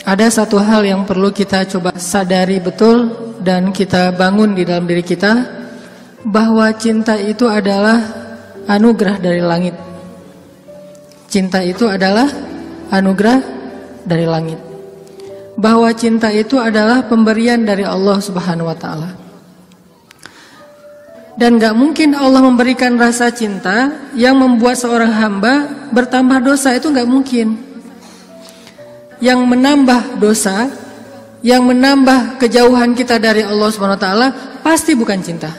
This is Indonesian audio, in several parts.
Ada satu hal yang perlu kita coba sadari betul dan kita bangun di dalam diri kita, bahwa cinta itu adalah anugerah dari langit. Cinta itu adalah anugerah dari langit. Bahwa cinta itu adalah pemberian dari Allah Subhanahu wa taala. Dan gak mungkin Allah memberikan rasa cinta yang membuat seorang hamba bertambah dosa, itu gak mungkin. Yang menambah dosa, yang menambah kejauhan kita dari Allah Subhanahu wa taala pasti bukan cinta.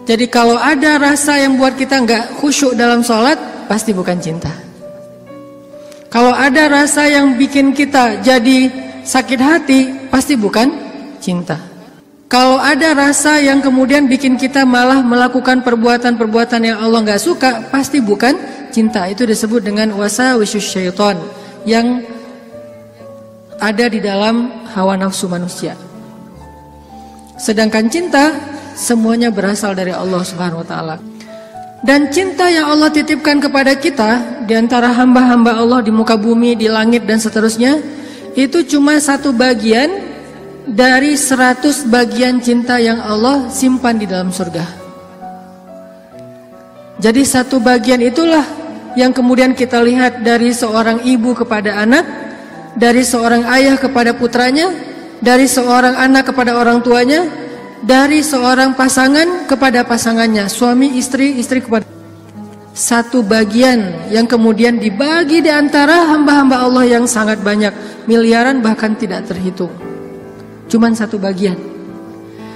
Jadi kalau ada rasa yang buat kita gak khusyuk dalam sholat, pasti bukan cinta. Kalau ada rasa yang bikin kita jadi sakit hati, pasti bukan cinta. Kalau ada rasa yang kemudian bikin kita malah melakukan perbuatan-perbuatan yang Allah gak suka, pasti bukan cinta. Itu disebut dengan wasawisus syaitan, yang ada di dalam hawa nafsu manusia. Sedangkan cinta semuanya berasal dari Allah Subhanahu wa taala. Dan cinta yang Allah titipkan kepada kita di antara hamba-hamba Allah di muka bumi, di langit dan seterusnya, itu cuma satu bagian dari 100 bagian cinta yang Allah simpan di dalam surga. Jadi satu bagian itulah yang kemudian kita lihat dari seorang ibu kepada anak, dari seorang ayah kepada putranya, dari seorang anak kepada orang tuanya, dari seorang pasangan kepada pasangannya, suami istri, istri kepada. Satu bagian yang kemudian dibagi di antara hamba-hamba Allah yang sangat banyak, miliaran bahkan tidak terhitung. Cuman satu bagian.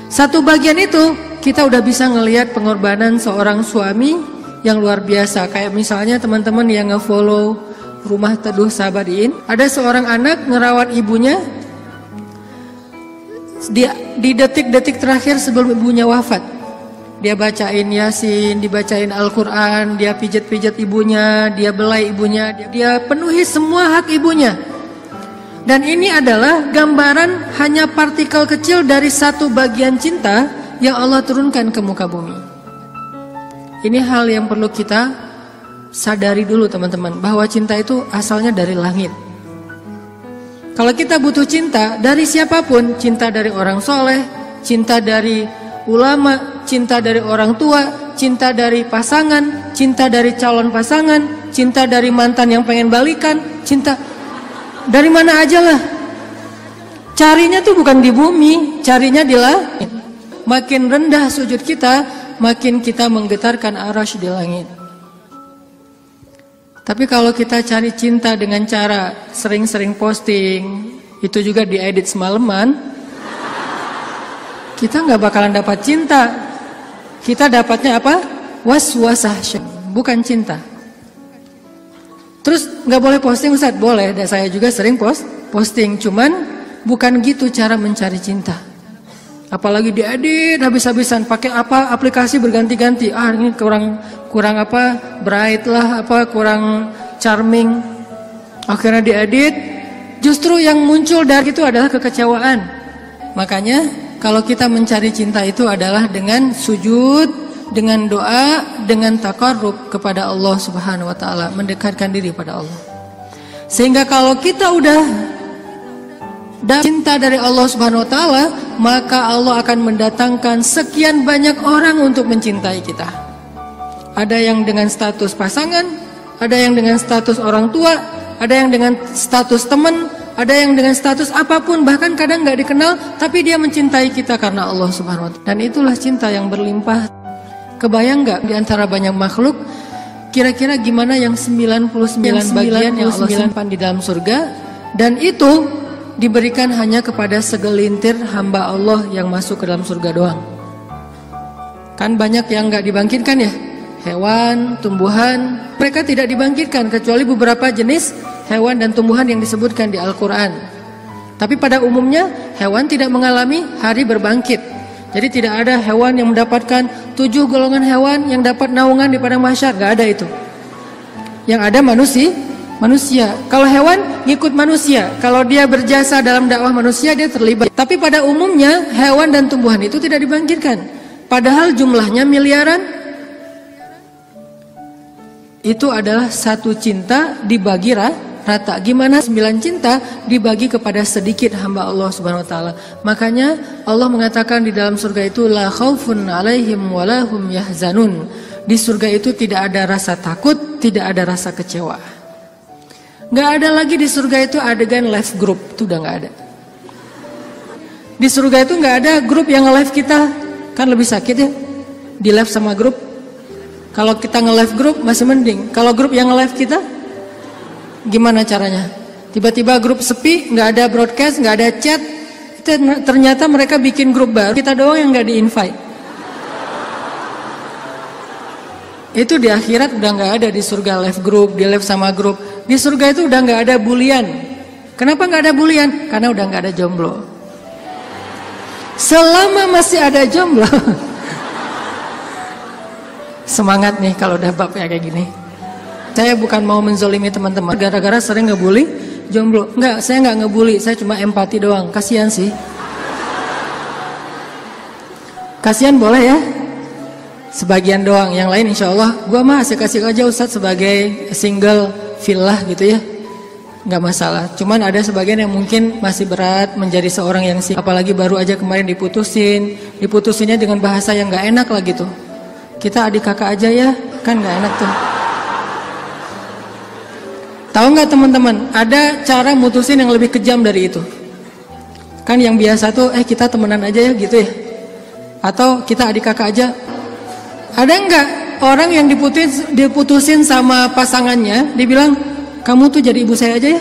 Satu bagian itu kita udah bisa ngelihat pengorbanan seorang suami yang luar biasa. Kayak misalnya teman-teman yang nge-follow Rumah Teduh Sabadiin, ada seorang anak ngerawat ibunya di detik-detik terakhir sebelum ibunya wafat. Dia bacain Yasin, dibacain Al-Quran, dia pijat-pijat ibunya, dia belai ibunya, dia penuhi semua hak ibunya. Dan ini adalah gambaran hanya partikel kecil dari satu bagian cinta yang Allah turunkan ke muka bumi. Ini hal yang perlu kita sadari dulu teman-teman, bahwa cinta itu asalnya dari langit. Kalau kita butuh cinta dari siapapun, cinta dari orang soleh, cinta dari ulama, cinta dari orang tua, cinta dari pasangan, cinta dari calon pasangan, cinta dari mantan yang pengen balikan, cinta dari mana aja lah. Carinya tuh bukan di bumi, carinya di langit. Makin rendah sujud kita, makin kita menggetarkan arasy di langit. Tapi kalau kita cari cinta dengan cara sering-sering posting, itu juga diedit semalaman, kita nggak bakalan dapat cinta. Kita dapatnya apa? Was-wasah, bukan cinta. Terus nggak boleh posting Ustaz? Boleh, dan saya juga sering posting. Cuman bukan gitu cara mencari cinta. Apalagi diedit habis-habisan, pakai apa aplikasi berganti-ganti. Ah ini kurang apa bright lah, apa kurang charming. Akhirnya diedit. Justru yang muncul dari itu adalah kekecewaan. Makanya kalau kita mencari cinta itu adalah dengan sujud, dengan doa, dengan taqarrub kepada Allah Subhanahu wa taala, mendekatkan diri pada Allah. Sehingga kalau kita udah cinta dari Allah Subhanahu wa taala, maka Allah akan mendatangkan sekian banyak orang untuk mencintai kita. Ada yang dengan status pasangan, ada yang dengan status orang tua, ada yang dengan status teman, ada yang dengan status apapun, bahkan kadang gak dikenal, tapi dia mencintai kita karena Allah Subhanahu wa taala. Dan itulah cinta yang berlimpah. Kebayang gak di antara banyak makhluk, kira-kira gimana yang 99 bagian yang Allah simpan di dalam surga, dan itu diberikan hanya kepada segelintir hamba Allah yang masuk ke dalam surga doang. Kan banyak yang gak dibangkitkan ya, hewan, tumbuhan, mereka tidak dibangkitkan kecuali beberapa jenis hewan dan tumbuhan yang disebutkan di Al-Quran. Tapi pada umumnya hewan tidak mengalami hari berbangkit. Jadi tidak ada hewan yang mendapatkan 7 golongan hewan yang dapat naungan di padang mahsyar, gak ada itu. Yang ada manusia. Kalau hewan ngikut manusia, kalau dia berjasa dalam dakwah manusia dia terlibat. Tapi pada umumnya hewan dan tumbuhan itu tidak dibangkitkan. Padahal jumlahnya miliaran. Itu adalah satu cinta dibagi rata. Gimana 9 cinta dibagi kepada sedikit hamba Allah Subhanahu wa taala. Makanya Allah mengatakan di dalam surga itu la khaufun 'alaihim wa lahum yahzanun. Di surga itu tidak ada rasa takut, tidak ada rasa kecewa. Nggak ada lagi di surga itu adegan live group, itu udah nggak ada. Di surga itu nggak ada grup yang nge-live kita, kan lebih sakit ya, di live sama grup. Kalau kita nge-live grup masih mending, kalau grup yang nge-live kita, gimana caranya? Tiba-tiba grup sepi, nggak ada broadcast, nggak ada chat, ternyata mereka bikin grup baru, kita doang yang nggak di-invite. Itu di akhirat udah nggak ada di surga live group, di live sama grup. Di surga itu udah nggak ada bulian. Kenapa nggak ada bulian? Karena udah nggak ada jomblo. Selama masih ada jomblo, semangat nih kalau udah bab kayak gini. Saya bukan mau menzolimi teman-teman gara-gara sering ngebully jomblo. Enggak, saya nggak ngebully, saya cuma empati doang. Kasihan sih. Kasihan boleh ya. Sebagian doang, yang lain insya Allah gue mah asik-asik aja Ustadz sebagai single villa gitu ya, nggak masalah. Cuman ada sebagian yang mungkin masih berat menjadi seorang yang apalagi baru aja kemarin diputusinnya dengan bahasa yang nggak enak lah gitu. Kita adik kakak aja ya, kan nggak enak tuh. Tahu nggak teman-teman, ada cara mutusin yang lebih kejam dari itu. Kan yang biasa tuh kita temenan aja ya gitu ya, atau kita adik kakak aja. Ada nggak orang yang diputusin sama pasangannya, dibilang kamu tuh jadi ibu saya aja ya,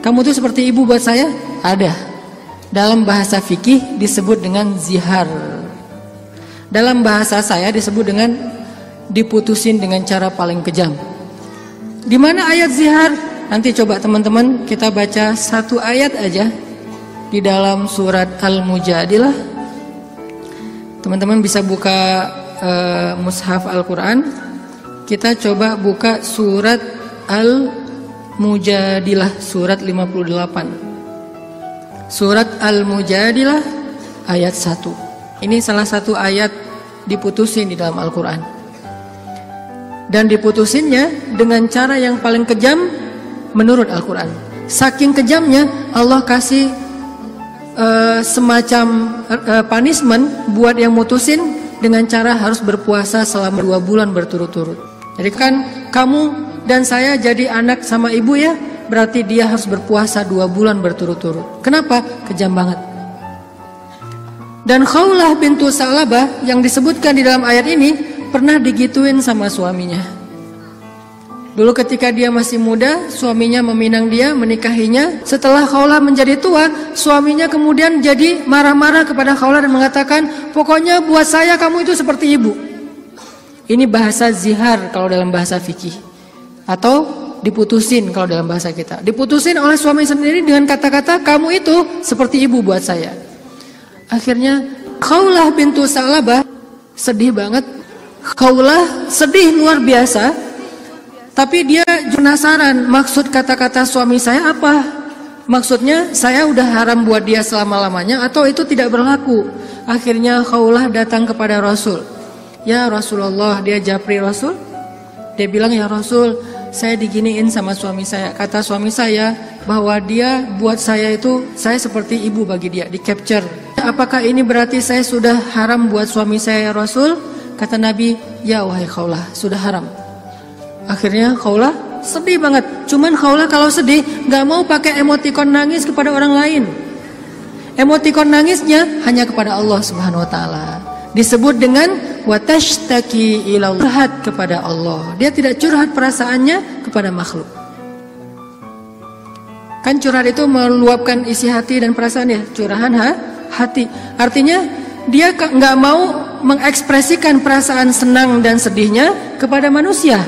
kamu tuh seperti ibu buat saya? Ada. Dalam bahasa fikih disebut dengan zihar. Dalam bahasa saya disebut dengan diputusin dengan cara paling kejam. Di mana ayat zihar? Nanti coba teman-teman kita baca satu ayat aja di dalam surat Al-Mujadilah. Teman-teman bisa buka mushaf Al-Quran. Kita coba buka surat Al-Mujadilah, surat 58. Surat Al-Mujadilah ayat 1. Ini salah satu ayat diputusin di dalam Al-Quran. Dan diputusinnya dengan cara yang paling kejam menurut Al-Quran. Saking kejamnya Allah kasih semacam punishment buat yang mutusin, dengan cara harus berpuasa selama 2 bulan berturut-turut. Jadi kan kamu dan saya jadi anak sama ibu ya, berarti dia harus berpuasa 2 bulan berturut-turut. Kenapa? Kejam banget. Dan Khawlah bintu Sa'labah yang disebutkan di dalam ayat ini pernah digituin sama suaminya. Dulu ketika dia masih muda, suaminya meminang dia, menikahinya. Setelah Khawlah menjadi tua, suaminya kemudian jadi marah-marah kepada Khawlah dan mengatakan, pokoknya buat saya kamu itu seperti ibu. Ini bahasa zihar kalau dalam bahasa fikih, atau diputusin kalau dalam bahasa kita. Diputusin oleh suami sendiri dengan kata-kata, kamu itu seperti ibu buat saya. Akhirnya Khawlah bintu Sa'labah sedih banget. Khawlah sedih luar biasa. Tapi dia penasaran, maksud kata-kata suami saya apa? Maksudnya saya udah haram buat dia selama-lamanya atau itu tidak berlaku? Akhirnya Khawlah datang kepada Rasul. Ya Rasulullah, dia japri Rasul. Dia bilang, ya Rasul, saya diginiin sama suami saya. Kata suami saya bahwa dia buat saya itu, saya seperti ibu bagi dia, di capture. Apakah ini berarti saya sudah haram buat suami saya ya Rasul? Kata Nabi, ya wahai Khawlah, sudah haram. Akhirnya Khawlah sedih banget. Cuman Khawlah kalau sedih gak mau pakai emotikon nangis kepada orang lain. Emotikon nangisnya hanya kepada Allah Subhanahu wa taala. Disebut dengan watashtaki ila, curhat kepada Allah. Dia tidak curhat perasaannya kepada makhluk. Kan curhat itu meluapkan isi hati dan perasaan ya, curahan hati. Artinya dia gak mau mengekspresikan perasaan senang dan sedihnya kepada manusia.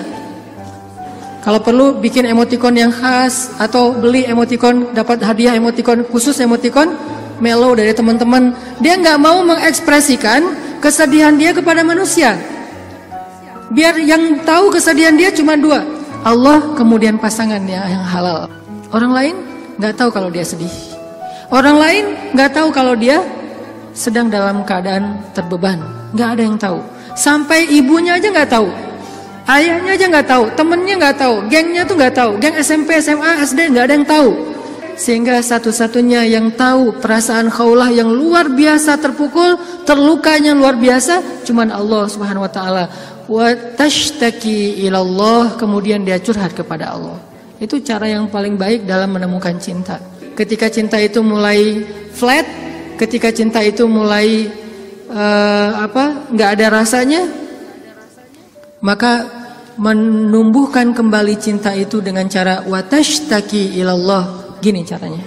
Kalau perlu bikin emotikon yang khas atau beli emotikon, dapat hadiah emotikon khusus, emotikon mellow dari teman-teman. Dia nggak mau mengekspresikan kesedihan dia kepada manusia. Biar yang tahu kesedihan dia cuma 2, Allah kemudian pasangannya yang halal. Orang lain nggak tahu kalau dia sedih. Orang lain nggak tahu kalau dia sedang dalam keadaan terbeban. Nggak ada yang tahu. Sampai ibunya aja nggak tahu. Ayahnya aja nggak tahu, temennya nggak tahu, gengnya tuh nggak tahu, geng SMP, SMA, SD nggak ada yang tahu. Sehingga satu-satunya yang tahu perasaan Khawlah yang luar biasa terpukul, terlukanya luar biasa, cuman Allah Subhanahu wa taala. Wa tashtaki ilallah, kemudian dia curhat kepada Allah. Itu cara yang paling baik dalam menemukan cinta. Ketika cinta itu mulai flat, ketika cinta itu mulai nggak ada rasanya, maka menumbuhkan kembali cinta itu dengan cara wa tashtaki ilallah. Gini caranya.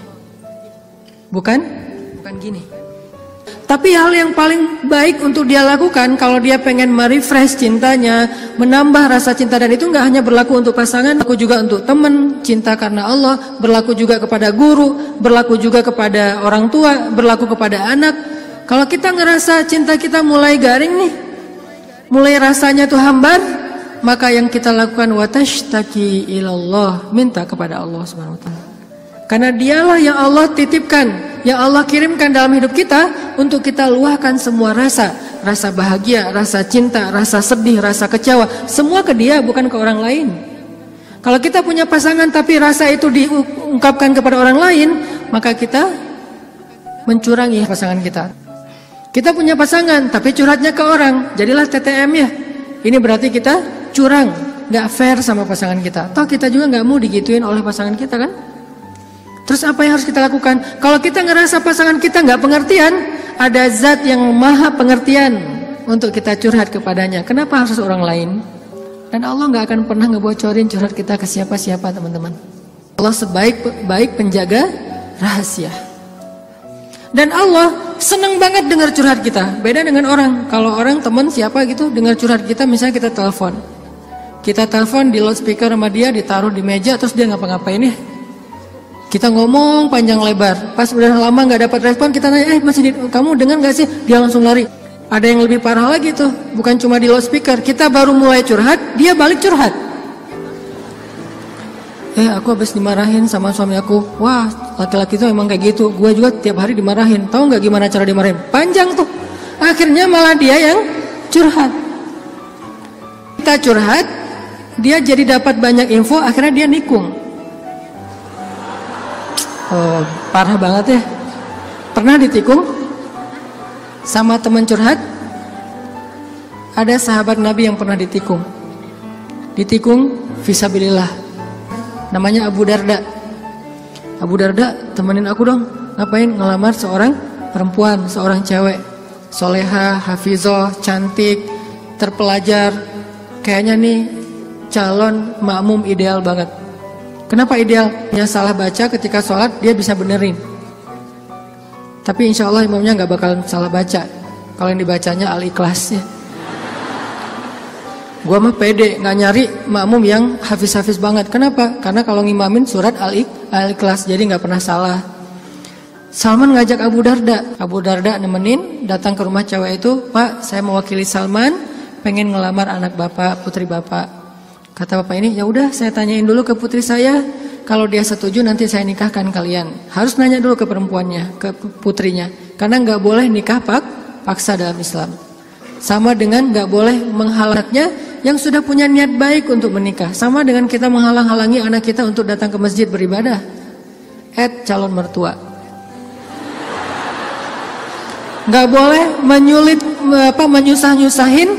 Bukan gini. Tapi hal yang paling baik untuk dia lakukan kalau dia pengen merefresh cintanya, menambah rasa cinta, dan itu nggak hanya berlaku untuk pasangan, berlaku juga untuk teman, cinta karena Allah, berlaku juga kepada guru, berlaku juga kepada orang tua, berlaku kepada anak. Kalau kita ngerasa cinta kita mulai garing nih, mulai rasanya tuh hambar, maka yang kita lakukan watashtaki ilallah, minta kepada Allah Subhanahu wa taala. Karena dialah yang Allah titipkan, yang Allah kirimkan dalam hidup kita untuk kita luahkan semua rasa. Rasa bahagia, rasa cinta, rasa sedih, rasa kecewa, semua ke dia, bukan ke orang lain. Kalau kita punya pasangan tapi rasa itu diungkapkan kepada orang lain, maka kita mencurangi pasangan kita. Kita punya pasangan tapi curhatnya ke orang, jadilah TTM ya. Ini berarti kita curang, gak fair sama pasangan kita. Toh kita juga gak mau digituin oleh pasangan kita kan. Terus apa yang harus kita lakukan? Kalau kita ngerasa pasangan kita nggak pengertian, ada zat yang maha pengertian untuk kita curhat kepadanya. Kenapa harus orang lain? Dan Allah nggak akan pernah ngebocorin curhat kita ke siapa-siapa, teman-teman. Allah sebaik-baik penjaga rahasia. Dan Allah senang banget dengar curhat kita. Beda dengan orang. Kalau orang teman siapa gitu dengar curhat kita, misalnya kita telepon. Kita telepon di loudspeaker sama dia, ditaruh di meja, terus dia ngapa-ngapain ya? Kita ngomong panjang lebar, pas udah lama nggak dapat respon, kita nanya, kamu dengar nggak sih? Dia langsung lari. Ada yang lebih parah lagi tuh, bukan cuma di loudspeaker, kita baru mulai curhat, dia balik curhat. Aku habis dimarahin sama suami aku. Wah, laki-laki itu emang kayak gitu. Gue juga tiap hari dimarahin. Tahu nggak gimana cara dimarahin? Panjang tuh. Akhirnya malah dia yang curhat. Kita curhat, dia jadi dapat banyak info, akhirnya dia nikung. Oh, parah banget ya. Pernah ditikung sama teman curhat? Ada sahabat Nabi yang pernah ditikung. Ditikung fisabilillah. Namanya Abu Darda. Abu Darda, temenin aku dong. Ngapain? Ngelamar seorang perempuan, seorang cewek, soleha, hafizah, cantik, terpelajar. Kayaknya nih calon makmum ideal banget. Kenapa ideal? Dia salah baca ketika sholat, dia bisa benerin. Tapi insya Allah imamnya nggak bakalan salah baca. Kalau yang dibacanya Al-Ikhlas ya. Gua mah pede, nggak nyari makmum yang hafiz-hafiz banget. Kenapa? Karena kalau ngimamin surat Al-Ikhlas, jadi nggak pernah salah. Salman ngajak Abu Darda. Abu Darda nemenin, datang ke rumah cewek itu. Pak, saya mewakili Salman, pengen ngelamar anak bapak, putri bapak. Kata bapak ini, ya udah saya tanyain dulu ke putri saya, kalau dia setuju nanti saya nikahkan kalian. Harus nanya dulu ke perempuannya, ke putrinya, karena nggak boleh nikah paksa dalam Islam. Sama dengan nggak boleh menghalangnya yang sudah punya niat baik untuk menikah. Sama dengan kita menghalang-halangi anak kita untuk datang ke masjid beribadah. Calon mertua. Nggak boleh menyusah-nyusahin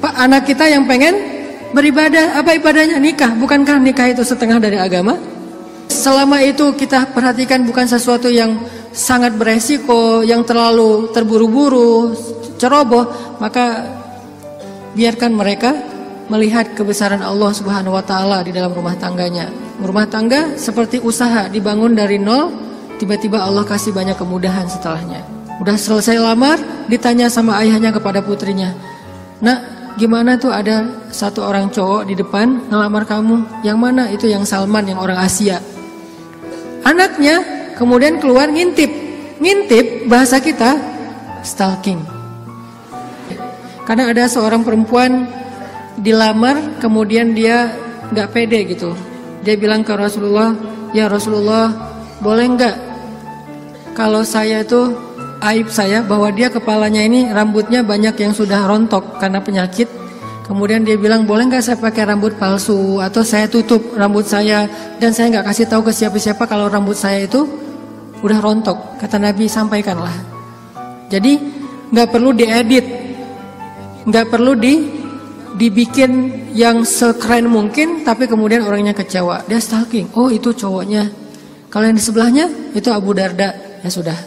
anak kita yang pengen beribadah. Apa ibadahnya? Nikah. Bukankah nikah itu setengah dari agama? Selama itu kita perhatikan bukan sesuatu yang sangat beresiko, yang terlalu terburu-buru, ceroboh, maka biarkan mereka melihat kebesaran Allah Subhanahu wa taala di dalam rumah tangganya. Rumah tangga seperti usaha dibangun dari nol, tiba-tiba Allah kasih banyak kemudahan setelahnya. Udah selesai lamar, ditanya sama ayahnya kepada putrinya, "Nak, gimana tuh ada satu orang cowok di depan ngelamar kamu? Yang mana?" Itu yang Salman, yang orang Asia. Anaknya kemudian keluar ngintip. Ngintip bahasa kita stalking. Karena ada seorang perempuan dilamar, kemudian dia gak pede gitu. Dia bilang ke Rasulullah, "Ya Rasulullah, boleh gak kalau saya itu aib saya bahwa dia kepalanya ini rambutnya banyak yang sudah rontok karena penyakit. Kemudian dia bilang, boleh nggak saya pakai rambut palsu atau saya tutup rambut saya dan saya nggak kasih tahu ke siapa-siapa kalau rambut saya itu udah rontok. Kata Nabi, sampaikanlah. Jadi nggak perlu diedit, nggak perlu dibikin yang sekeren mungkin, tapi kemudian orangnya kecewa. Dia stalking, oh itu cowoknya. Kalau yang di sebelahnya itu Abu Darda, ya sudah.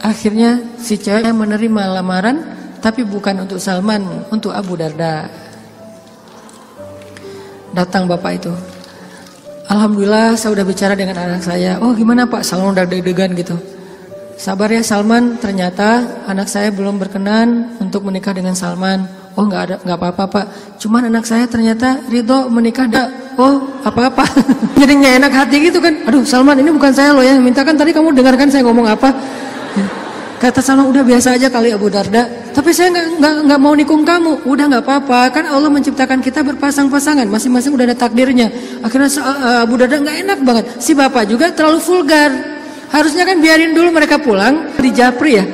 Akhirnya si cewek menerima lamaran, tapi bukan untuk Salman, untuk Abu Darda. Datang bapak itu, alhamdulillah saya udah bicara dengan anak saya. Oh gimana Pak? Salman udah deg-degan gitu. Sabar ya Salman, ternyata anak saya belum berkenan untuk menikah dengan Salman. Oh nggak apa-apa Pak. Cuman anak saya ternyata ridho menikah. Oh apa-apa. Jadi nggak enak hati gitu kan. Aduh Salman, ini bukan saya loh ya. Mintakan tadi kamu dengarkan saya ngomong apa. Kata Salman, udah biasa aja kali Abu Darda. Tapi saya nggak mau nikung kamu. Udah nggak apa-apa. Kan Allah menciptakan kita berpasang-pasangan. Masing-masing udah ada takdirnya. Akhirnya Abu Darda nggak enak banget. Si bapak juga terlalu vulgar. Harusnya kan biarin dulu mereka pulang di Japri ya.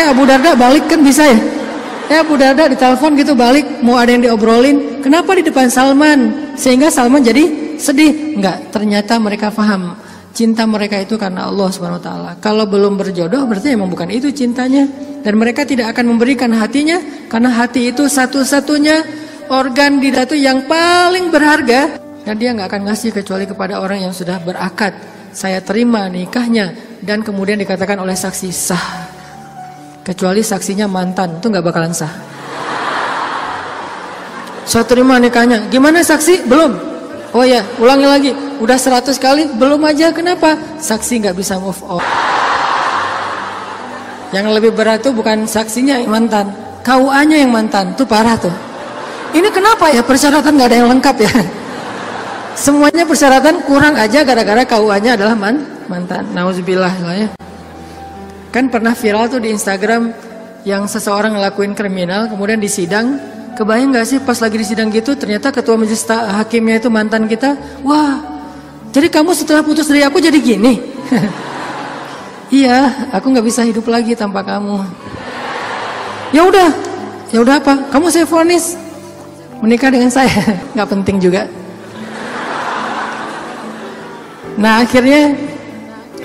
Abu Darda balik kan bisa ya. Abu Darda ditelepon gitu balik. Mau ada yang diobrolin. Kenapa di depan Salman? Sehingga Salman jadi sedih. Enggak, ternyata mereka paham. Cinta mereka itu karena Allah SWT. Kalau belum berjodoh berarti emang bukan itu cintanya. Dan mereka tidak akan memberikan hatinya, karena hati itu satu-satunya organ di datu yang paling berharga. Dan dia gak akan ngasih kecuali kepada orang yang sudah berakad, saya terima nikahnya. Dan kemudian dikatakan oleh saksi sah. Kecuali saksinya mantan, itu gak bakalan sah. Saya terima nikahnya. Gimana saksi? Belum. Oh ya, ulangi lagi. Udah 100 kali, belum aja. Kenapa? Saksi nggak bisa move on. Yang lebih berat tuh bukan saksinya yang mantan, KUA-nya yang mantan. Tuh parah tuh. Ini kenapa ya persyaratan nggak ada yang lengkap ya? Semuanya persyaratan kurang aja gara-gara KUA-nya adalah mantan. Nauzubillah lah ya. Kan pernah viral tuh di Instagram yang seseorang ngelakuin kriminal kemudian disidang. Kebayang gak sih pas lagi di sidang gitu ternyata ketua majelis hakimnya itu mantan kita. Wah, jadi kamu setelah putus dari aku jadi gini? Iya, aku gak bisa hidup lagi tanpa kamu. Ya udah apa? Kamu saya vonis menikah dengan saya. Gak penting juga. Nah akhirnya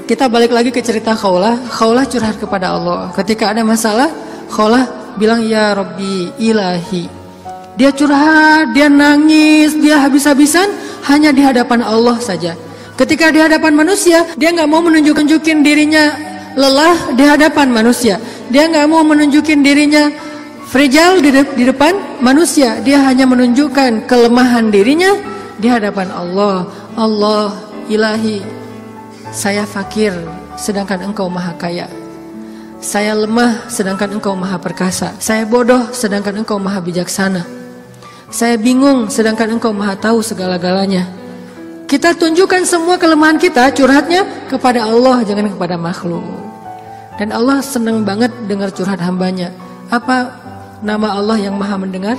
kita balik lagi ke cerita Khawlah. Khawlah curhat kepada Allah. Ketika ada masalah, Khawlah bilang ya Rabbi ilahi. Dia curhat, dia nangis, dia habis-habisan hanya di hadapan Allah saja. Ketika di hadapan manusia, dia nggak mau menunjukin dirinya lelah di hadapan manusia. Dia nggak mau menunjukin dirinya fragile di depan manusia. Dia hanya menunjukkan kelemahan dirinya di hadapan Allah. Allah ilahi, saya fakir sedangkan engkau maha kaya. Saya lemah sedangkan engkau maha perkasa. Saya bodoh sedangkan engkau maha bijaksana. Saya bingung sedangkan engkau maha tahu segala-galanya. Kita tunjukkan semua kelemahan kita, curhatnya kepada Allah, jangan kepada makhluk. Dan Allah senang banget dengar curhat hambanya. Apa nama Allah yang maha mendengar?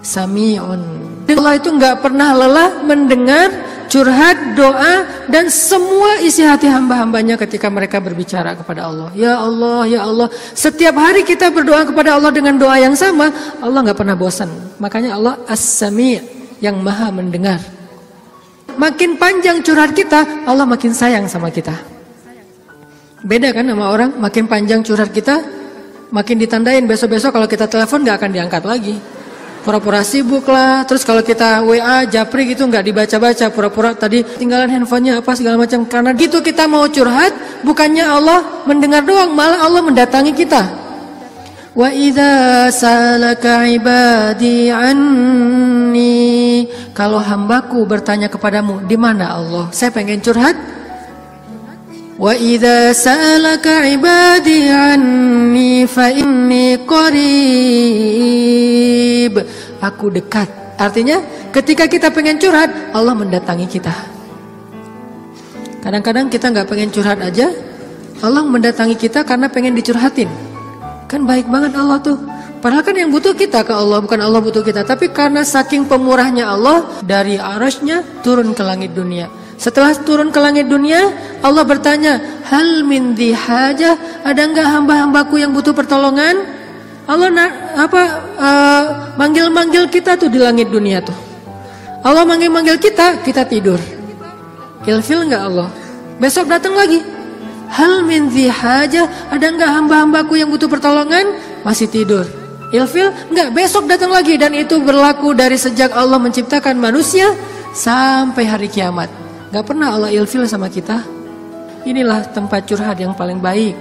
Sami'un. Allah itu gak pernah lelah mendengar curhat, doa, dan semua isi hati hamba-hambanya ketika mereka berbicara kepada Allah. Ya Allah, ya Allah. Setiap hari kita berdoa kepada Allah dengan doa yang sama, Allah gak pernah bosan. Makanya Allah As-Sami' yang maha mendengar. Makin panjang curhat kita, Allah makin sayang sama kita. Beda kan sama orang, makin panjang curhat kita, makin ditandain besok-besok kalau kita telepon gak akan diangkat lagi. Pura-pura sibuk lah. Terus kalau kita WA, japri gitu nggak dibaca-baca, pura-pura tadi tinggalan handphonenya apa segala macam. Karena gitu kita mau curhat, bukannya Allah mendengar doang, malah Allah mendatangi kita. Wa idza salaka ibadi anni, kalau hambaku bertanya kepadamu, di mana Allah? Saya pengen curhat. Wa idza salaka ibadi anni fa inni qarib. Aku dekat. Artinya ketika kita pengen curhat, Allah mendatangi kita. Kadang-kadang kita nggak pengen curhat aja, Allah mendatangi kita karena pengen dicurhatin. Kan baik banget Allah tuh. Padahal kan yang butuh kita ke Allah, bukan Allah butuh kita. Tapi karena saking pemurahnya Allah, dari arasnya turun ke langit dunia. Setelah turun ke langit dunia, Allah bertanya, hal min dhi hajah, ada enggak hamba-hambaku yang butuh pertolongan? Allah manggil-manggil kita tuh di langit dunia tuh. Allah manggil-manggil kita, kita tidur. Ilfil nggak Allah? Besok datang lagi. Hal min dzi hajah, ada nggak hamba-hambaku yang butuh pertolongan? Masih tidur. Ilfil nggak? Besok datang lagi, dan itu berlaku dari sejak Allah menciptakan manusia sampai hari kiamat. Nggak pernah Allah ilfil sama kita. Inilah tempat curhat yang paling baik.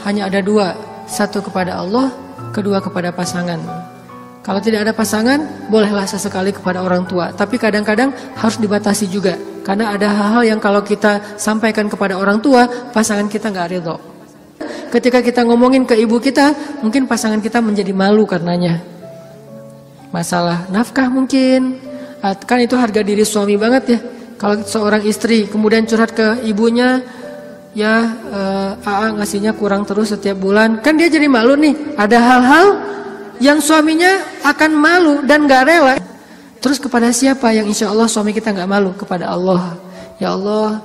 Hanya ada dua, satu kepada Allah, kedua kepada pasangan. Kalau tidak ada pasangan, bolehlah sesekali kepada orang tua. Tapi kadang-kadang harus dibatasi juga. Karena ada hal-hal yang kalau kita sampaikan kepada orang tua, pasangan kita nggak ridho. Ketika kita ngomongin ke ibu kita, mungkin pasangan kita menjadi malu karenanya. Masalah nafkah mungkin. Kan itu harga diri suami banget ya. Kalau seorang istri kemudian curhat ke ibunya, ya AA ngasihnya kurang terus setiap bulan, kan dia jadi malu nih. Ada hal-hal yang suaminya akan malu dan gak rela. Terus kepada siapa yang insya Allah suami kita gak malu? Kepada Allah. Ya Allah,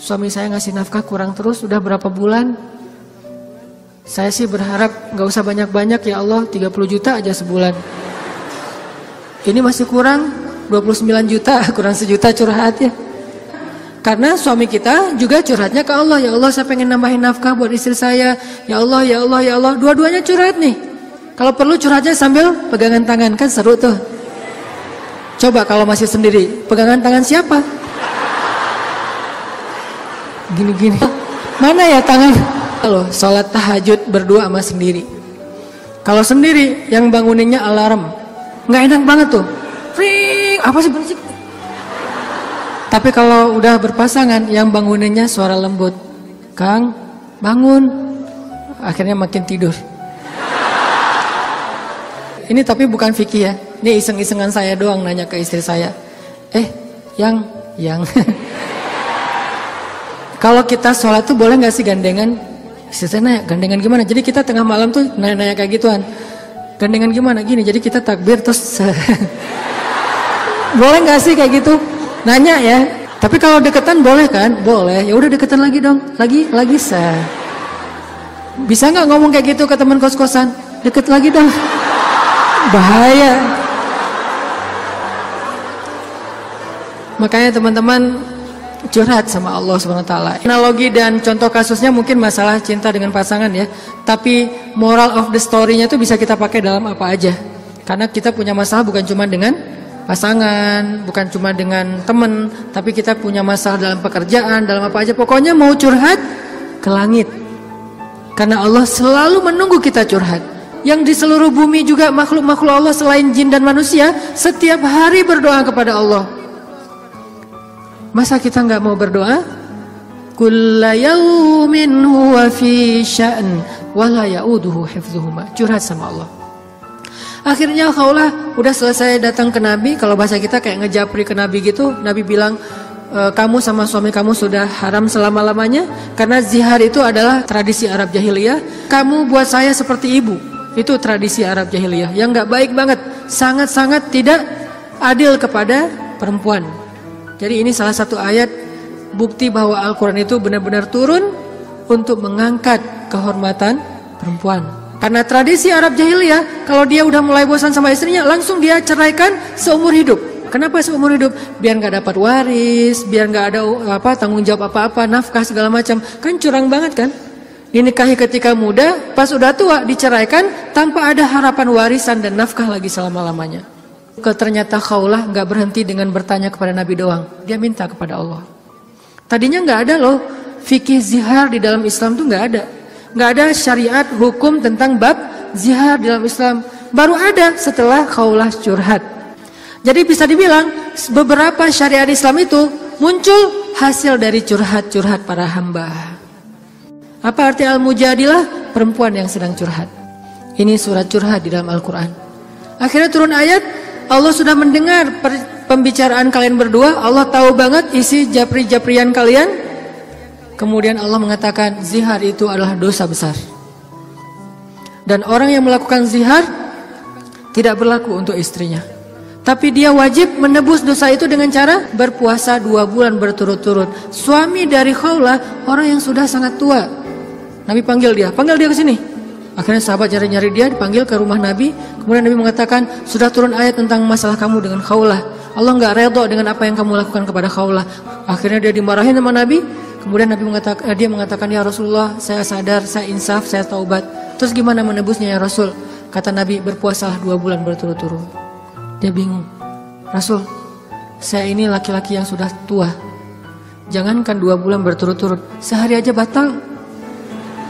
suami saya ngasih nafkah kurang terus udah berapa bulan. Saya sih berharap gak usah banyak-banyak ya Allah, 30 juta aja sebulan. Ini masih kurang 29 juta, kurang sejuta curhat ya. Karena suami kita juga curhatnya ke Allah. Ya Allah, saya pengen nambahin nafkah buat istri saya. Ya Allah, ya Allah, ya Allah. Dua-duanya curhat nih. Kalau perlu curhatnya sambil pegangan tangan, kan seru tuh. Coba kalau masih sendiri, pegangan tangan siapa? Gini-gini. Mana ya tangan? Kalau sholat tahajud berdua sama sendiri. Kalau sendiri, yang banguninnya alarm. Nggak enak banget tuh. Ring, apa sih berisik? Tapi kalau udah berpasangan, yang banguninnya suara lembut. Kang, bangun. Akhirnya makin tidur. Ini tapi bukan fikih ya. Ini iseng-isengan saya doang nanya ke istri saya. Yang. Kalau kita sholat tuh boleh nggak sih gandengan? Istri saya nanya, gandengan gimana? Jadi kita tengah malam tuh nanya kayak gituan. Gandengan gimana? Gini, jadi kita takbir terus. Boleh nggak sih kayak gitu? Nanya ya. Tapi kalau deketan boleh kan? Boleh. Ya udah deketan lagi dong. Lagi sah. Bisa nggak ngomong kayak gitu ke teman kos-kosan? Deket lagi dong. Bahaya. Makanya teman-teman curhat sama Allah SWT. Analogi dan contoh kasusnya mungkin masalah cinta dengan pasangan ya. Tapi moral of the story-nya itu bisa kita pakai dalam apa aja. Karena kita punya masalah bukan cuma dengan pasangan, bukan cuma dengan teman, tapi kita punya masalah dalam pekerjaan, dalam apa aja. Pokoknya mau curhat ke langit. Karena Allah selalu menunggu kita curhat. Yang di seluruh bumi juga makhluk-makhluk Allah selain jin dan manusia setiap hari berdoa kepada Allah. Masa kita nggak mau berdoa? Kulla yaumin huwa fi sya'n wa la ya'uduhu hifdzuhuma. Curhat sama Allah. Akhirnya Khawlah udah selesai datang ke Nabi. Kalau bahasa kita kayak ngejapri ke Nabi gitu. Nabi bilang, kamu sama suami kamu sudah haram selama-lamanya. Karena zihar itu adalah tradisi Arab jahiliyah. Kamu buat saya seperti ibu. Itu tradisi Arab jahiliyah yang gak baik banget. Sangat-sangat tidak adil kepada perempuan. Jadi ini salah satu ayat bukti bahwa Al-Quran itu benar-benar turun untuk mengangkat kehormatan perempuan. Karena tradisi Arab jahiliyah, kalau dia udah mulai bosan sama istrinya, langsung dia ceraikan seumur hidup. Kenapa seumur hidup? Biar gak dapat waris, biar gak ada tanggung jawab apa-apa, nafkah segala macam. Kan curang banget kan? Dinikahi ketika muda, pas udah tua diceraikan tanpa ada harapan warisan dan nafkah lagi selama-lamanya. Ternyata Khawlah gak berhenti dengan bertanya kepada Nabi doang. Dia minta kepada Allah. Tadinya gak ada loh fikih zihar di dalam Islam tuh gak ada. Gak ada syariat hukum tentang bab zihar di dalam Islam. Baru ada setelah Khawlah curhat. Jadi bisa dibilang beberapa syariat Islam itu muncul hasil dari curhat-curhat para hamba. Apa arti Al-Mujadilah? Perempuan yang sedang curhat. Ini surat curhat di dalam Al-Quran. Akhirnya turun ayat, Allah sudah mendengar pembicaraan kalian berdua. Allah tahu banget isi japri-japrian kalian. Kemudian Allah mengatakan, zihar itu adalah dosa besar. Dan orang yang melakukan zihar tidak berlaku untuk istrinya. Tapi dia wajib menebus dosa itu dengan cara berpuasa 2 bulan berturut-turut. Suami dari Khawlah orang yang sudah sangat tua. Nabi panggil dia ke sini. Akhirnya sahabat nyari-nyari dia, dipanggil ke rumah Nabi. Kemudian Nabi mengatakan, sudah turun ayat tentang masalah kamu dengan Khawlah. Allah nggak redha dengan apa yang kamu lakukan kepada Khawlah. Akhirnya dia dimarahin sama Nabi. Kemudian Nabi mengatakan, ya Rasulullah, saya sadar, saya insaf, saya taubat. Terus gimana menebusnya ya Rasul? Kata Nabi, berpuasalah 2 bulan berturut-turut. Dia bingung. Rasul, saya ini laki-laki yang sudah tua. Jangankan 2 bulan berturut-turut, sehari aja batal.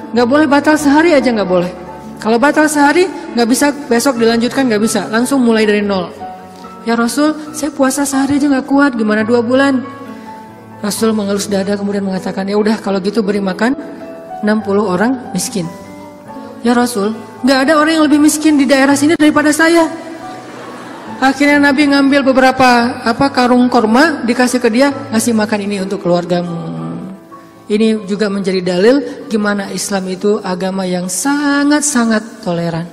Gak boleh batal sehari aja, gak boleh. Kalau batal sehari, gak bisa besok dilanjutkan, gak bisa. Langsung mulai dari nol. Ya Rasul, saya puasa sehari aja gak kuat, gimana 2 bulan? Rasul mengelus dada kemudian mengatakan, ya udah kalau gitu beri makan 60 orang miskin. Ya Rasul, gak ada orang yang lebih miskin di daerah sini daripada saya. Akhirnya Nabi ngambil beberapa karung korma, dikasih ke dia, ngasih makan ini untuk keluargamu. Ini juga menjadi dalil gimana Islam itu agama yang sangat-sangat toleran.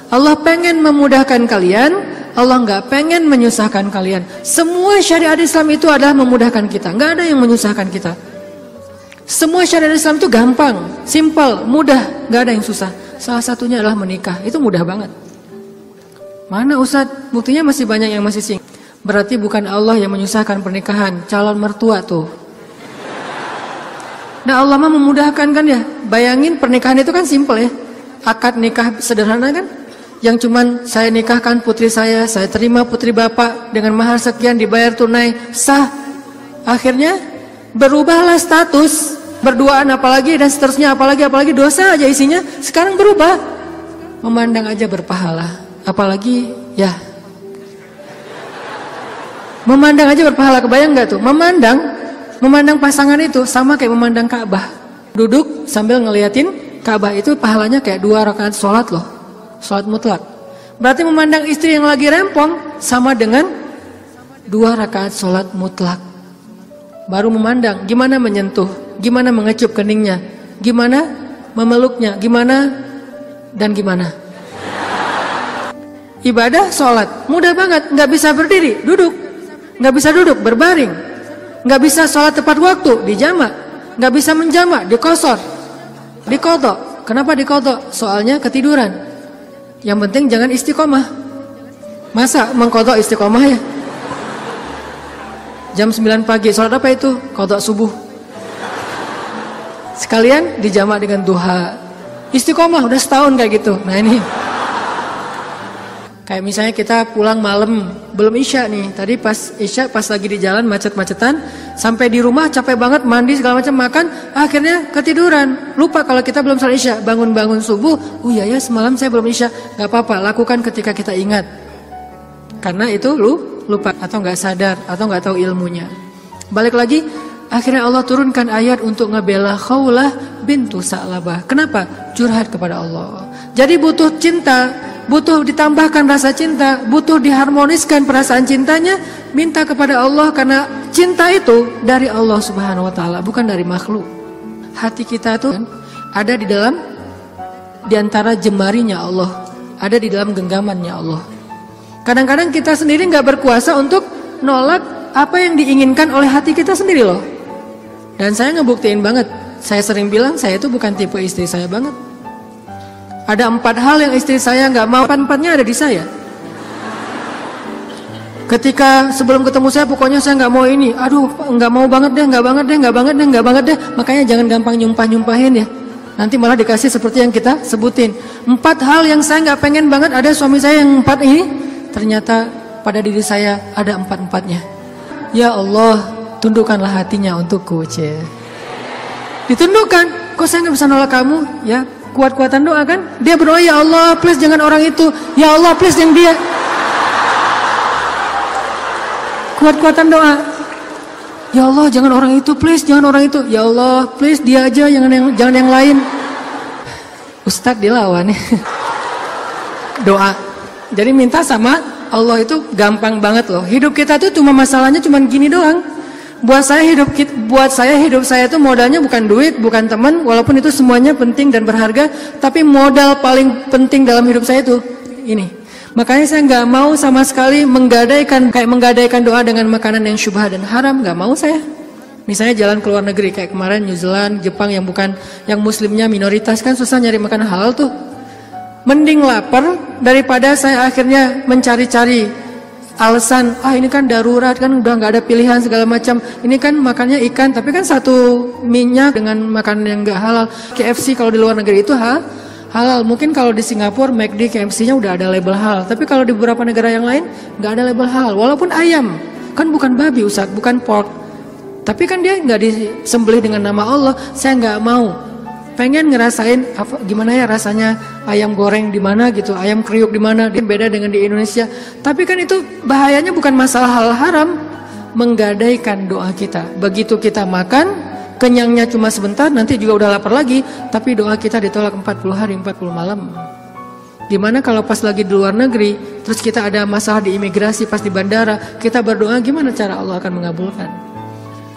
Allah pengen memudahkan kalian, Allah nggak pengen menyusahkan kalian. Semua syariat Islam itu adalah memudahkan kita, nggak ada yang menyusahkan kita. Semua syariat Islam itu gampang, simple, mudah, nggak ada yang susah. Salah satunya adalah menikah, itu mudah banget. Mana Ustadz? Buktinya masih banyak yang masih single. Berarti bukan Allah yang menyusahkan pernikahan, calon mertua tuh. Nah Allah mah memudahkan kan ya. Bayangin pernikahan itu kan simple ya. Akad nikah sederhana kan. Yang cuman saya nikahkan putri saya terima putri bapak dengan mahar sekian dibayar tunai, sah. Akhirnya berubahlah status, berduaan apalagi dan seterusnya apalagi dosa aja isinya. Sekarang berubah. Memandang aja berpahala. Apalagi ya. Memandang aja berpahala, kebayang gak tuh? Memandang pasangan itu sama kayak memandang Ka'bah. Duduk sambil ngeliatin Ka'bah itu pahalanya kayak 2 rakaat sholat loh. Sholat mutlak. Berarti memandang istri yang lagi rempong sama dengan 2 rakaat sholat mutlak. Baru memandang gimana menyentuh, gimana mengecup keningnya, gimana memeluknya, gimana dan gimana. Ibadah sholat mudah banget, nggak bisa berdiri, duduk, nggak bisa duduk, berbaring. Nggak bisa sholat tepat waktu, dijamak. Nggak bisa menjamak, dikosor, dikodok. Kenapa dikodok? Soalnya ketiduran. Yang penting jangan istiqomah. Masa mengkodok istiqomah ya? Jam 9 pagi, sholat apa itu? Kodok subuh. Sekalian dijamak dengan duha. Istiqomah, udah setahun kayak gitu. Nah ini kayak misalnya kita pulang malam, belum isya nih. Tadi pas isya, pas lagi di jalan macet-macetan, sampai di rumah capek banget, mandi segala macam, makan, akhirnya ketiduran. Lupa kalau kita belum sholat isya, bangun-bangun subuh, oh iya ya semalam saya belum isya. Gak apa-apa, lakukan ketika kita ingat. Karena itu lupa atau gak sadar atau gak tahu ilmunya. Balik lagi, akhirnya Allah turunkan ayat untuk ngebela Khawlah bintu Sa'labah. Kenapa? Curhat kepada Allah. Jadi butuh cinta, butuh ditambahkan rasa cinta, butuh diharmoniskan perasaan cintanya, minta kepada Allah karena cinta itu dari Allah Subhanahu wa taala, bukan dari makhluk. Hati kita itu ada di antara jemarinya Allah, ada di dalam genggamannya Allah. Kadang-kadang kita sendiri nggak berkuasa untuk nolak apa yang diinginkan oleh hati kita sendiri loh. Dan saya ngebuktiin banget, saya sering bilang saya itu bukan tipe istri saya banget. Ada 4 hal yang istri saya nggak mau, 4-4-nya ada di saya. Ketika sebelum ketemu saya, pokoknya saya nggak mau ini. Aduh, nggak mau banget deh, nggak banget deh. Makanya jangan gampang nyumpahin ya. Nanti malah dikasih seperti yang kita sebutin. 4 hal yang saya nggak pengen banget ada suami saya yang 4 ini. Ternyata pada diri saya ada 4-4-nya. Ya Allah, tundukkanlah hatinya untukku, ditundukkan. Kok saya nggak bisa nolak kamu? Ya. Kuat-kuatan doa kan? Dia berdoa, ya Allah please jangan orang itu, ya Allah please yang dia. Kuat-kuatan doa, ya Allah jangan orang itu, please jangan orang itu, ya Allah please dia aja, jangan yang lain. Ustadz dilawan nih. Doa. Jadi minta sama Allah itu gampang banget loh. Hidup kita tuh cuma masalahnya cuma gini doang. Buat saya hidup saya itu modalnya bukan duit, bukan teman, walaupun itu semuanya penting dan berharga, tapi modal paling penting dalam hidup saya itu ini. Makanya saya nggak mau sama sekali menggadaikan doa dengan makanan yang syubhat dan haram, nggak mau saya. Misalnya jalan ke luar negeri kayak kemarin New Zealand, Jepang yang bukan, yang muslimnya minoritas kan susah nyari makanan halal tuh. Mending lapar daripada saya akhirnya mencari-cari alasan, ini kan darurat kan udah nggak ada pilihan segala macam. Ini kan makannya ikan, tapi kan satu minyak dengan makanan yang nggak halal. KFC kalau di luar negeri itu halal. Mungkin kalau di Singapura McD KFC-nya udah ada label halal, tapi kalau di beberapa negara yang lain nggak ada label halal. Walaupun ayam kan bukan babi Ustaz, bukan pork, tapi kan dia nggak disembelih dengan nama Allah. Saya nggak mau, pengen ngerasain gimana ya rasanya ayam goreng di mana gitu, ayam kriuk di mana, beda dengan di Indonesia. Tapi kan itu bahayanya bukan masalah hal haram, menggadaikan doa kita. Begitu kita makan, kenyangnya cuma sebentar, nanti juga udah lapar lagi, tapi doa kita ditolak 40 hari 40 malam. Dimana kalau pas lagi di luar negeri, terus kita ada masalah di imigrasi pas di bandara, kita berdoa, gimana cara Allah akan mengabulkan?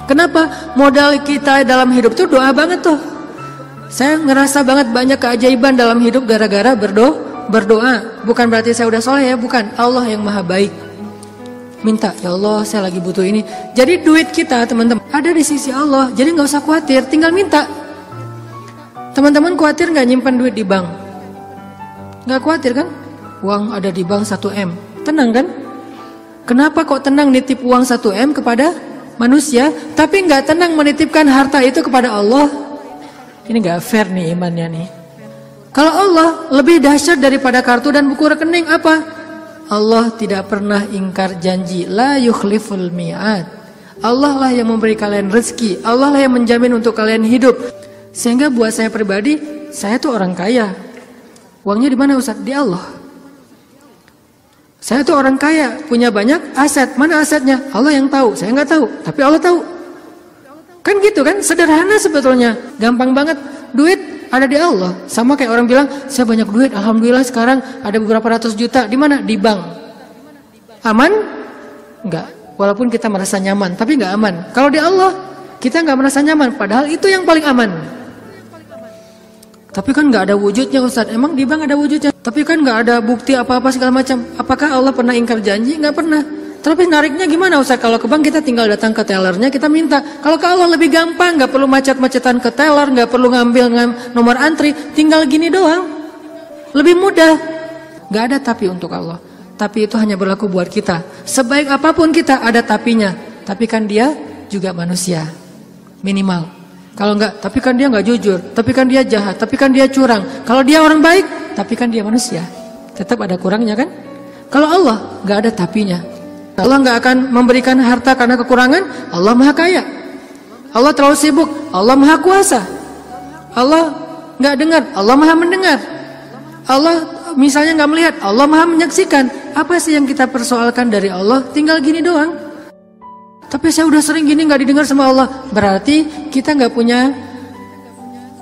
Kenapa? Modal kita dalam hidup tuh doa banget tuh. Saya ngerasa banget banyak keajaiban dalam hidup gara-gara berdoa. Bukan berarti saya udah soleh ya, bukan. Allah yang maha baik. Minta, ya Allah saya lagi butuh ini. Jadi duit kita teman-teman ada di sisi Allah. Jadi gak usah khawatir, tinggal minta. Teman-teman khawatir gak nyimpan duit di bank? Gak khawatir kan? Uang ada di bank 1M. Tenang kan? Kenapa kok tenang nitip uang 1M kepada manusia, tapi gak tenang menitipkan harta itu kepada Allah? Ini gak fair nih imannya nih. Kalau Allah lebih dahsyat daripada kartu dan buku rekening apa? Allah tidak pernah ingkar janji. La yukhliful mi'ad. Allah lah yang memberi kalian rezeki. Allah lah yang menjamin untuk kalian hidup. Sehingga buat saya pribadi, saya tuh orang kaya. Uangnya di mana Ustaz? Di Allah. Saya tuh orang kaya, punya banyak aset. Mana asetnya? Allah yang tahu. Saya nggak tahu, tapi Allah tahu. Kan gitu kan? Sederhana sebetulnya. Gampang banget. Duit ada di Allah. Sama kayak orang bilang, saya banyak duit, alhamdulillah sekarang ada beberapa ratus juta. Di mana? Di bank. Aman? Enggak. Walaupun kita merasa nyaman, tapi enggak aman. Kalau di Allah, kita enggak merasa nyaman. Padahal itu yang paling aman. Tapi kan enggak ada wujudnya Ustaz. Emang di bank ada wujudnya? Tapi kan enggak ada bukti apa-apa segala macam. Apakah Allah pernah ingkar janji? Enggak pernah. Tapi nariknya gimana Ustaz? Kalau ke bank kita tinggal datang ke tellernya, kita minta. Kalau ke Allah lebih gampang, nggak perlu macet-macetan ke teller, nggak perlu ngambil nomor antri, tinggal gini doang. Lebih mudah. Nggak ada tapi untuk Allah. Tapi itu hanya berlaku buat kita. Sebaik apapun kita ada tapinya. Tapi kan dia juga manusia. Minimal. Kalau nggak, tapi kan dia nggak jujur. Tapi kan dia jahat. Tapi kan dia curang. Kalau dia orang baik, tapi kan dia manusia. Tetap ada kurangnya kan? Kalau Allah nggak ada tapinya. Allah nggak akan memberikan harta karena kekurangan. Allah maha kaya. Allah terlalu sibuk. Allah maha kuasa. Allah nggak dengar. Allah maha mendengar. Allah misalnya nggak melihat. Allah maha menyaksikan. Apa sih yang kita persoalkan dari Allah? Tinggal gini doang. Tapi saya udah sering gini nggak didengar sama Allah. Berarti kita nggak punya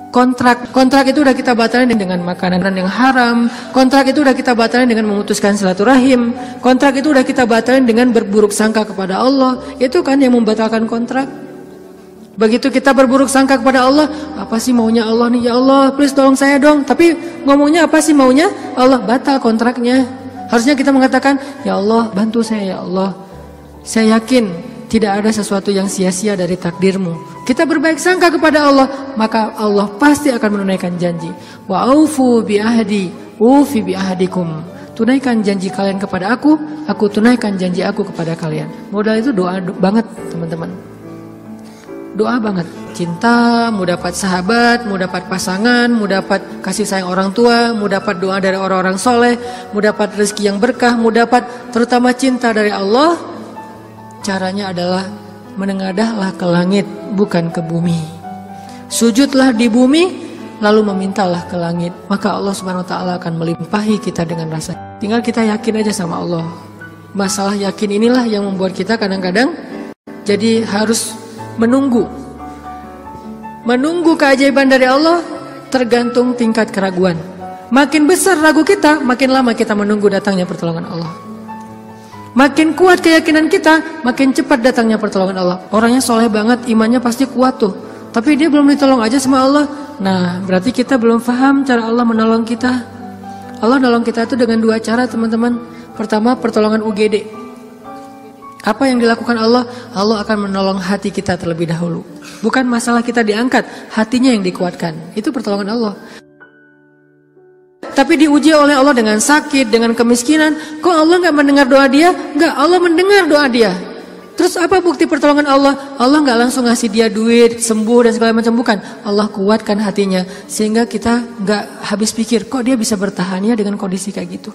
kontrak. Kontrak itu udah kita batalin dengan makanan yang haram. Kontrak itu udah kita batalin dengan memutuskan silaturahim. Kontrak itu udah kita batalin dengan berburuk sangka kepada Allah. Itu kan yang membatalkan kontrak. Begitu kita berburuk sangka kepada Allah, apa sih maunya Allah nih? Ya Allah, please tolong saya dong. Tapi ngomongnya apa sih maunya? Allah, batal kontraknya. Harusnya kita mengatakan, ya Allah, bantu saya ya Allah. Saya yakin tidak ada sesuatu yang sia-sia dari takdirmu. Kita berbaik sangka kepada Allah, maka Allah pasti akan menunaikan janji. Wa aufu bi ahdi, ufi bi ahdikum. Tunaikan janji kalian kepada aku tunaikan janji aku kepada kalian. Modal itu doa banget, teman-teman. Doa banget. Cinta, mau dapat sahabat, mau dapat pasangan, mau dapat kasih sayang orang tua, mau dapat doa dari orang-orang soleh, mau dapat rezeki yang berkah, mau dapat terutama cinta dari Allah. Caranya adalah menengadahlah ke langit, bukan ke bumi. Sujudlah di bumi, lalu memintalah ke langit. Maka Allah Subhanahu wa ta'ala akan melimpahi kita dengan rasa. Tinggal kita yakin aja sama Allah. Masalah yakin inilah yang membuat kita kadang-kadang jadi harus menunggu. Menunggu keajaiban dari Allah tergantung tingkat keraguan. Makin besar ragu kita, makin lama kita menunggu datangnya pertolongan Allah. Makin kuat keyakinan kita, makin cepat datangnya pertolongan Allah. Orangnya soleh banget, imannya pasti kuat tuh. Tapi dia belum ditolong aja sama Allah. Nah, berarti kita belum paham cara Allah menolong kita. Allah nolong kita itu dengan dua cara, teman-teman. Pertama, pertolongan UGD. Apa yang dilakukan Allah? Allah akan menolong hati kita terlebih dahulu. Bukan masalah kita diangkat, hatinya yang dikuatkan. Itu pertolongan Allah. Tapi diuji oleh Allah dengan sakit, dengan kemiskinan. Kok Allah nggak mendengar doa dia? Nggak, Allah mendengar doa dia. Terus apa bukti pertolongan Allah? Allah nggak langsung ngasih dia duit, sembuh dan segala macam, bukan. Allah kuatkan hatinya sehingga kita nggak habis pikir, kok dia bisa bertahan ya dengan kondisi kayak gitu.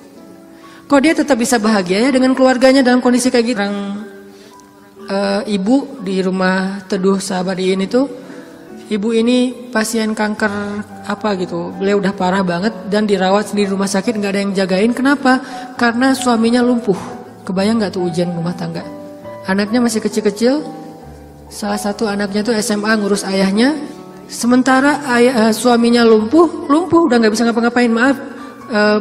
Kok dia tetap bisa bahagia ya dengan keluarganya dalam kondisi kayak gitu. Ibu di rumah Teduh Sahabadiin itu, ibu ini pasien kanker apa gitu. Beliau udah parah banget dan dirawat sendiri di rumah sakit, nggak ada yang jagain. Kenapa? Karena suaminya lumpuh. Kebayang nggak tuh ujian rumah tangga? Anaknya masih kecil-kecil. Salah satu anaknya tuh SMA ngurus ayahnya. Sementara suaminya lumpuh udah nggak bisa ngapa-ngapain. Maaf.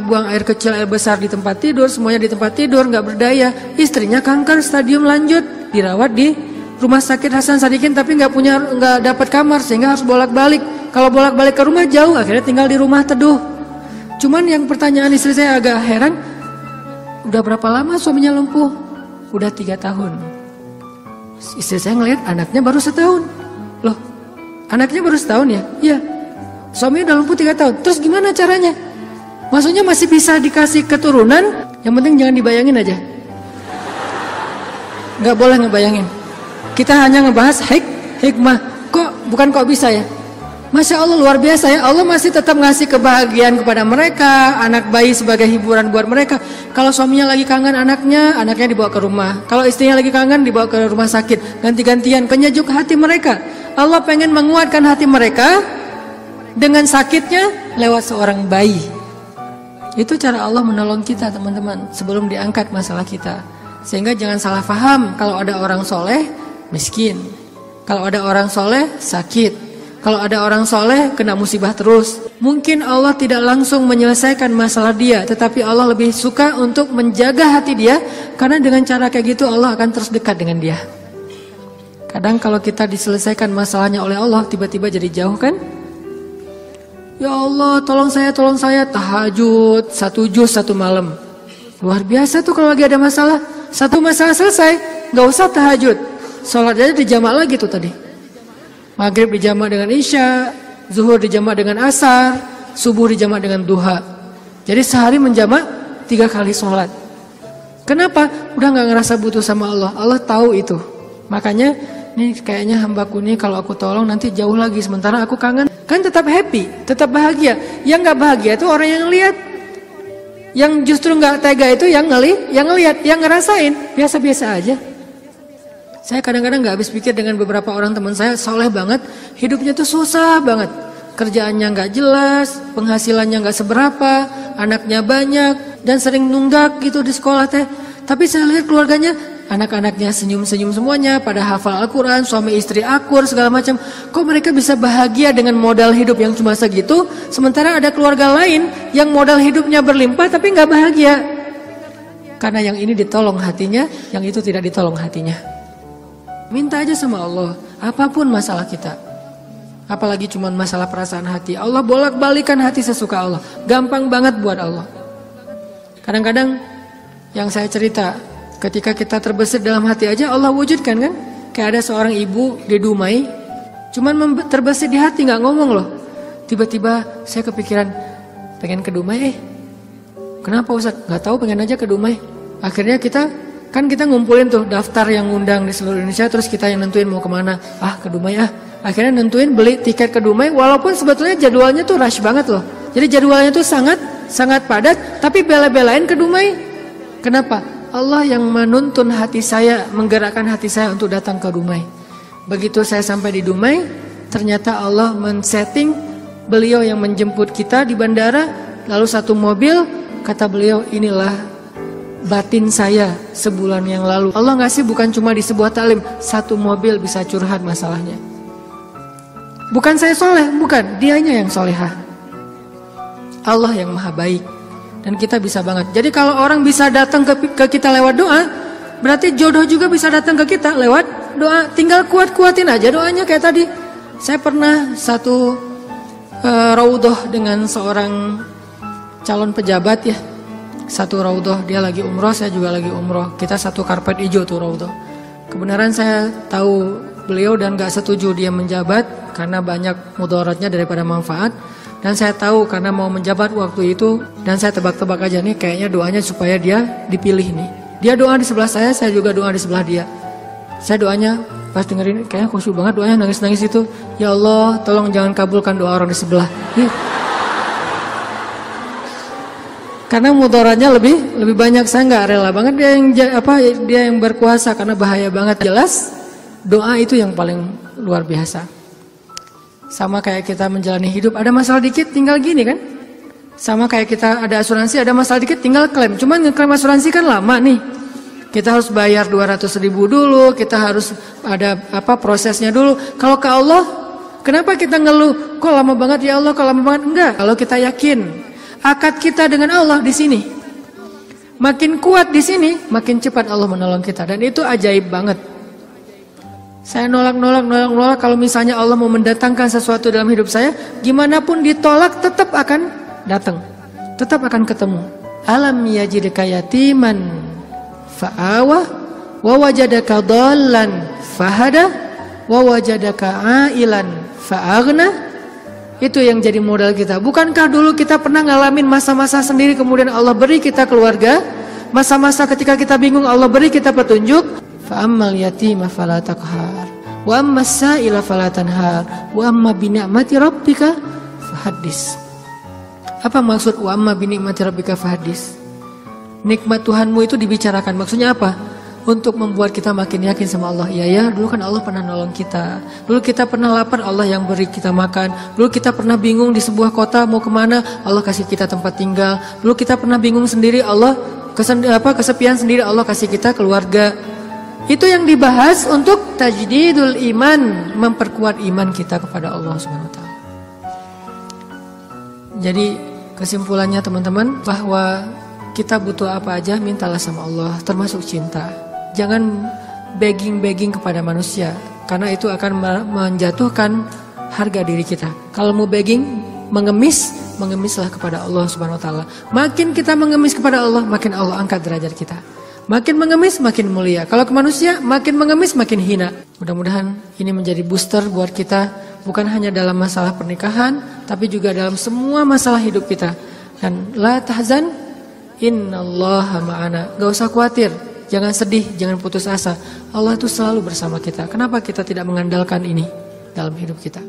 Buang air kecil, air besar di tempat tidur, semuanya di tempat tidur, nggak berdaya. Istrinya kanker stadium lanjut, dirawat di rumah sakit Hasan Sadikin, tapi nggak dapat kamar sehingga harus bolak-balik. Kalau bolak-balik ke rumah jauh, akhirnya tinggal di rumah Teduh. Cuman yang pertanyaan istri saya agak heran, udah berapa lama suaminya lumpuh? Udah 3 tahun. Istri saya ngelihat anaknya baru 1 tahun. Loh, anaknya baru 1 tahun ya? Iya. Suaminya udah lumpuh 3 tahun. Terus gimana caranya? Maksudnya masih bisa dikasih keturunan, yang penting jangan dibayangin aja. Nggak boleh ngebayangin. Kita hanya ngebahas hikmah. Bukan kok bisa ya? Masya Allah luar biasa ya. Allah masih tetap ngasih kebahagiaan kepada mereka. Anak bayi sebagai hiburan buat mereka. Kalau suaminya lagi kangen anaknya dibawa ke rumah. Kalau istrinya lagi kangen dibawa ke rumah sakit. Ganti-gantian, penyejuk hati mereka. Allah pengen menguatkan hati mereka dengan sakitnya lewat seorang bayi. Itu cara Allah menolong kita teman-teman sebelum diangkat masalah kita. Sehingga jangan salah paham kalau ada orang soleh miskin, kalau ada orang soleh sakit, kalau ada orang soleh kena musibah terus. Mungkin Allah tidak langsung menyelesaikan masalah dia, tetapi Allah lebih suka untuk menjaga hati dia. Karena dengan cara kayak gitu Allah akan terus dekat dengan dia. Kadang kalau kita diselesaikan masalahnya oleh Allah, tiba-tiba jadi jauh kan? Ya Allah tolong saya tahajud 1 juz 1 malam. Luar biasa tuh kalau lagi ada masalah. Satu masalah selesai, gak usah tahajud, sholat aja dijamak lagi tuh tadi. Maghrib dijamak dengan isya, zuhur dijamak dengan asar, subuh dijamak dengan duha. Jadi sehari menjamak 3 kali sholat. Kenapa? Udah gak ngerasa butuh sama Allah. Allah tahu itu. Makanya nih kayaknya hambaku nih kalau aku tolong nanti jauh lagi, sementara aku kangen. Kan tetap happy, tetap bahagia. Yang gak bahagia itu orang yang lihat. Yang justru gak tega itu yang ngelihat, yang ngerasain. Biasa-biasa aja. Saya kadang-kadang gak habis pikir dengan beberapa orang teman saya, soleh banget, hidupnya tuh susah banget. Kerjaannya gak jelas, penghasilannya gak seberapa, anaknya banyak, dan sering nunggak gitu di sekolah teh. Tapi saya lihat keluarganya, anak-anaknya senyum-senyum semuanya, pada hafal Al-Quran, suami istri akur, segala macam. Kok mereka bisa bahagia dengan modal hidup yang cuma segitu, sementara ada keluarga lain yang modal hidupnya berlimpah tapi gak bahagia. Karena yang ini ditolong hatinya, yang itu tidak ditolong hatinya. Minta aja sama Allah, apapun masalah kita. Apalagi cuma masalah perasaan hati. Allah bolak-balikan hati sesuka Allah. Gampang banget buat Allah. Kadang-kadang yang saya cerita, ketika kita terbesit dalam hati aja Allah wujudkan kan. Kayak ada seorang ibu di Dumai, cuman terbesit di hati, gak ngomong loh. Tiba-tiba saya kepikiran pengen ke Dumai. Kenapa Ustaz? Gak tahu, pengen aja ke Dumai. Akhirnya kita ngumpulin tuh daftar yang ngundang di seluruh Indonesia, terus kita yang nentuin mau kemana. Ke Dumai Akhirnya nentuin beli tiket ke Dumai, walaupun sebetulnya jadwalnya tuh rush banget loh. Jadi jadwalnya tuh sangat padat, tapi bela-belain ke Dumai. Kenapa? Allah yang menuntun hati saya, menggerakkan hati saya untuk datang ke Dumai. Begitu saya sampai di Dumai, ternyata Allah men-setting beliau yang menjemput kita di bandara, lalu satu mobil, kata beliau, inilah batin saya sebulan yang lalu. Allah ngasih bukan cuma di sebuah taklim, satu mobil bisa curhat masalahnya. Bukan saya soleh, bukan, dianya yang solehah. Allah yang maha baik. Dan kita bisa banget. Jadi kalau orang bisa datang ke kita lewat doa, berarti jodoh juga bisa datang ke kita lewat doa. Tinggal kuat-kuatin aja doanya kayak tadi. Saya pernah satu raudhah dengan seorang calon pejabat ya. satu raudhah, dia lagi umroh, saya juga lagi umroh. Kita satu karpet hijau tuh raudhah. Kebenaran saya tahu beliau dan gak setuju dia menjabat karena banyak mudaratnya daripada manfaat. Dan saya tahu karena mau menjabat waktu itu, dan saya tebak-tebak aja nih, kayaknya doanya supaya dia dipilih nih. Dia doa di sebelah saya juga doa di sebelah dia. Saya doanya pas dengerin kayaknya khusyuk banget doanya, nangis-nangis itu. Ya Allah, tolong jangan kabulkan doa orang di sebelah. Karena mudaratnya lebih banyak, saya nggak rela banget dia yang berkuasa karena bahaya banget. Jelas doa itu yang paling luar biasa. Sama kayak kita menjalani hidup, ada masalah dikit tinggal gini kan. Sama kayak kita ada asuransi, ada masalah dikit tinggal klaim. Cuman ngeklaim asuransi kan lama nih. Kita harus bayar 200.000 dulu, kita harus ada prosesnya dulu. Kalau ke Allah, kenapa kita ngeluh? Kok lama banget ya Allah, kok lama banget? Enggak, kalau kita yakin akad kita dengan Allah di sini. Makin kuat di sini, makin cepat Allah menolong kita, dan itu ajaib banget. Saya nolak kalau misalnya Allah mau mendatangkan sesuatu dalam hidup saya, gimana pun ditolak tetap akan datang. Tetap akan ketemu. Alam yajidka yatiman fa'awah wa wajadaka dhallan fahada wa wajadaka ailan fa'aghna. Itu yang jadi modal kita. Bukankah dulu kita pernah ngalamin masa-masa sendiri kemudian Allah beri kita keluarga, masa-masa ketika kita bingung Allah beri kita petunjuk. Fa'ammal yatima fala taqhar wa ammas sa'ila fala tanhar wa amma bi ni'mati rabbika fahaddis. Apa maksud wa amma bi ni'mati rabbika fahaddis? Nikmat Tuhanmu itu dibicarakan. Maksudnya apa? Untuk membuat kita makin yakin sama Allah. Ya, dulu kan Allah pernah nolong kita. Dulu kita pernah lapar, Allah yang beri kita makan. Dulu kita pernah bingung di sebuah kota mau kemana, Allah kasih kita tempat tinggal. Dulu kita pernah bingung sendiri, Allah kesepian sendiri, Allah kasih kita keluarga. Itu yang dibahas untuk tajdidul iman, memperkuat iman kita kepada Allah Subhanahu wa taala. Jadi kesimpulannya teman-teman, bahwa kita butuh apa aja mintalah sama Allah, termasuk cinta. Jangan begging kepada manusia, karena itu akan menjatuhkan harga diri kita. Kalau mau begging, mengemislah kepada Allah Subhanahu wa taala. Makin kita mengemis kepada Allah, makin Allah angkat derajat kita. Makin mengemis makin mulia. Kalau ke manusia, makin mengemis makin hina. Mudah-mudahan ini menjadi booster buat kita, bukan hanya dalam masalah pernikahan, tapi juga dalam semua masalah hidup kita. Dan la tahzan, innallaha ma'ana. Gak usah khawatir, jangan sedih, jangan putus asa. Allah itu selalu bersama kita. Kenapa kita tidak mengandalkan ini dalam hidup kita?